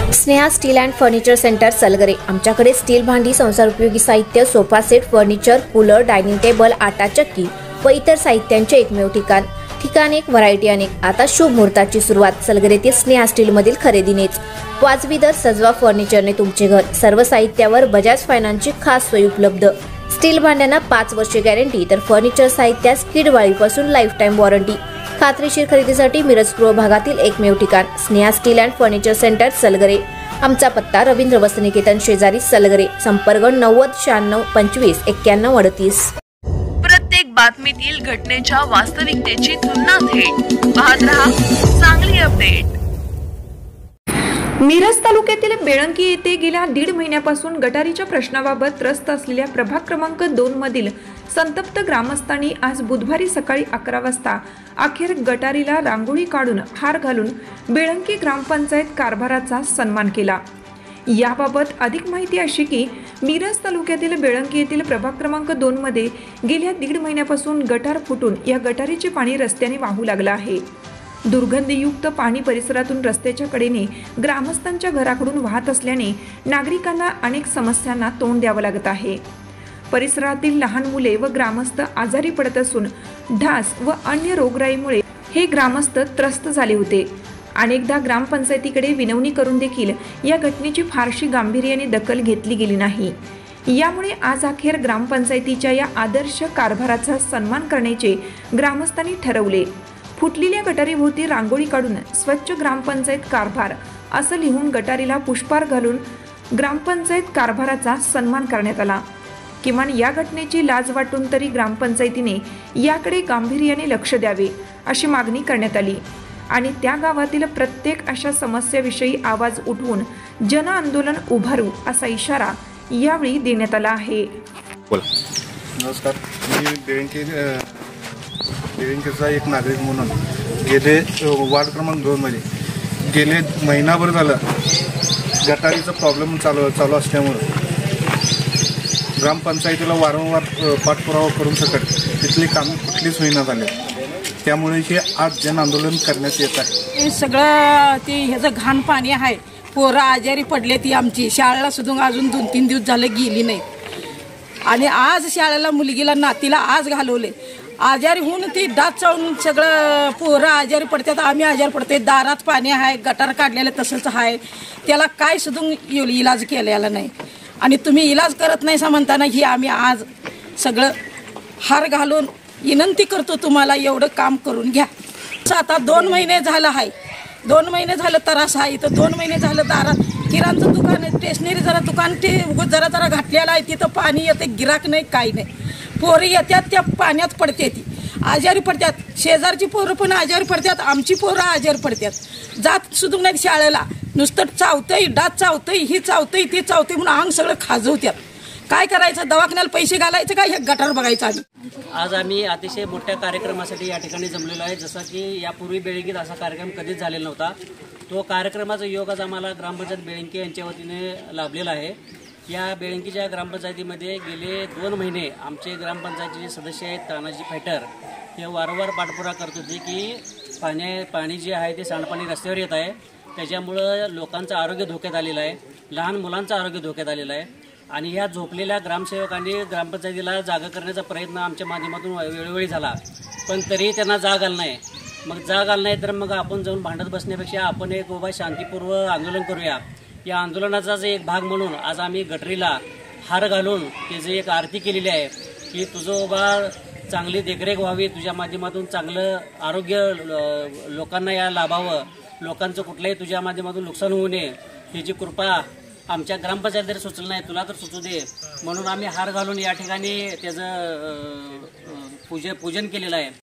Sneha steel and furniture centre Salgare. आमच्याकडे steel भांडी, संसार उपयोगी साहित्य, sofa set, furniture, cooler, dining table, आटा चक्की व इतर साहित्यांचे एकमेव ठिकाण एक, व्हरायटी अनेक। आता शुभ मुहूर्ताची सुरुवात सलगरेतील स्नेहा स्टील मधील खरेदीनेच। वाजवी दर, सजवा फर्निचरने तुमचे घर। सर्व साहित्यावर बजाज फायनान्सची खास सोय उपलब्ध। स्टील भांड्यांना 5 वर्षे गॅरंटी, तर फर्निचर साहित्यास किडवाळीपासून लाईफ टाइम वॉरंटी। खात्रीशीर खरेदीसाठी मिरज पूर्व भागातील एकमेव ठिकाण Sneha steel and furniture centre Salgare. आमचा पत्ता रवींद्र वस्त्रनिकेतन शेजारी सलगरे। संपर्क 90 96 25 91 38। प्रत्येक बातमीतील घटनेच्या वास्तविकतेची तुलना थेट पाहत रहा चांगली अपडेट। मिरज तालुक्यातील बेळंकी येथे गेल्या 1.5 महिन्यापासून गटारीच्या प्रश्नाबाबत त्रस्त असलेल्या प्रभाग क्रमांक 2 मधील संतप्त ग्रामस्थांनी आज बुधवारी सकाळी 11 वाजता अखेर गटारीला रांगोळी काढून हार घालून बेळंकी ग्रामपंचायत कारभाराचा सन्मान केला। याबाबत अधिक माहिती अशी की मिरज तालुक्यातील बेळंकी येथील प्रभाग क्रमांक 2 मध्ये गेल्या 1.5 महिन्यापासून गटार फुटून या गटारीचे पाणी रस्त्याने वाहू लागले आहे। दुर्गंधयुक्त पाणी परिसरातून रस्त्याच्या कडेने ग्रामस्थांच्या घराकडून वाहत असल्याने नागरिकांना अनेक समस्यांना तोंड द्यावे लागत आहे। परिसरातील लहान मुले व ग्रामस्थ आजारी पडत असून ढास व अन्य रोगराईमुळे हे ग्रामस्थ त्रस्त झाले होते। अनेकदा ग्रामपंचायतीकडे विनवणी करून देखील या घटनेची फारशी गांभीर्याने दखल घेतली गेली नाही। यामुळे आज अखेर ग्रामपंचायतीच्या या आदर्श कारभाराचा सन्मान करण्याचे ग्रामस्थांनी ठरवले। फुटलेल्या गटारीभोवती रांगोळी काढून स्वच्छ ग्रामपंचायत कारभार असं लिहून गटारीला पुष्पहार घालून ग्रामपंचायत कारभाराचा सन्मान करण्यात आला। किमान या घटनेची लाज वाटून तरी ग्रामपंचायतीने याकडे गांभीर्याने लक्ष द्यावे अशी मागणी करण्यात आली आणि त्या गावातील प्रत्येक अशा समस्याविषयी आवाज उठवून जन आंदोलन उभारू असा इशारा यावेळी देण्यात आला आहे। नमस्कार, मी बेळंकीचा एक नागरिक म्हणून गेले वार्ड क्रमांक 2 मध्ये गेले महिनाभर झालं गटारीचा प्रॉब्लेम चालू असल्यामुळे ग्रामपंचायतीला वारंवार पाठपुरावा करून सकट तिथली कामे कुठलीच होईना झाले। त्यामुळे हे आज जन आंदोलन करण्यात येत आहे। हे सगळं ते ह्याचं घाण पाणी आहे। पोरं आजारी पडले, ती आमची शाळेला सुद्धा अजून 2-3 दिवस झाले गेली नाही आणि आज शाळेला मुलगीला नातीला आज घालवले। आजारी होऊन ती दात चावून सगळं पोरं आजारी पडतात, आम्ही आजारी पडते। दारात पाणी आहे, गटार काढलेलं तसंच आहे, त्याला काय सुद्धा इलाज केलेला नाही आणि तुम्ही इलाज करत नाही असं म्हणताना ही आम्ही आज सगळं हार घालून विनंती करतो तुम्हाला एवढं काम करून घ्या। आता 2 महिने झालं आहे, 2 महिने झालं त्रास आहे। इथं 2 महिने झालं दारात किराणचं दुकान आहे, स्टेशनरी जरा दुकान ते जरा घातलेलं आहे, तिथं पाणी येते, गिराक नाही, काही नाही। पोरं येतात त्या पाण्यात पडते, ती आजारी पडतात। शेजारची पोरं पण आजारी पडतात, आमची पोरं आजारी पडतात। जात सुद्धा नाही शाळेला, नुसतं चावतंय, डास चावतंय, ही चावतंय, ती चावतंय म्हणून अंग सगळं खाजवतात। काय करायचं, दवाखान्याला पैसे घालायचं काय, हे गटार बघायचं आम्ही। आज आम्ही अतिशय मोठ्या कार्यक्रमासाठी या ठिकाणी जमलेलो आहे। जसं की यापूर्वी बेळंकीत असा कार्यक्रम कधीच झालेला नव्हता। तो कार्यक्रमाचा योग आज आम्हाला ग्रामपंचायत बेळंकी यांच्या वतीने लाभलेला आहे। या बेळंकीच्या ग्रामपंचायतीमध्ये गेले 2 महिने आमचे ग्रामपंचायतीचे सदस्य आहेत तानाजी फायटर, हे वारंवार पाठपुरावा करत होते की पाणी जे आहे ते सांडपाणी रस्त्यावर येत आहे, त्याच्यामुळं लोकांचं आरोग्य धोक्यात आलेलं आहे, लहान मुलांचं आरोग्य धोक्यात आलेलं आहे आणि ह्या झोपलेल्या ग्रामसेवकांनी ग्रामपंचायतीला जागा करण्याचा प्रयत्न आमच्या माध्यमातून वेळोवेळी झाला, पण तरीही त्यांना जाग आलं नाही। मग जाग आलं नाही तर मग आपण जाऊन भांडत बसण्यापेक्षा आपण एक बाबा शांतीपूर्व आंदोलन करूया। या आंदोलनाचाच एक भाग म्हणून आज आम्ही गटरीला हार घालून त्याची एक आरती केलेली आहे की तुझं बाबा चांगली देखरेख व्हावी, तुझ्या माध्यमातून चांगलं आरोग्य लोकांना या लाभावं, लोकांचं कुठलंही तुझ्या माध्यमातून नुकसान होऊ नये, ह्याची कृपा आमच्या ग्रामपंचायत जरी सुचलं नाही तुला तर सुचू दे म्हणून आम्ही हार घालून या ठिकाणी त्याचं पूजन केलेलं आहे।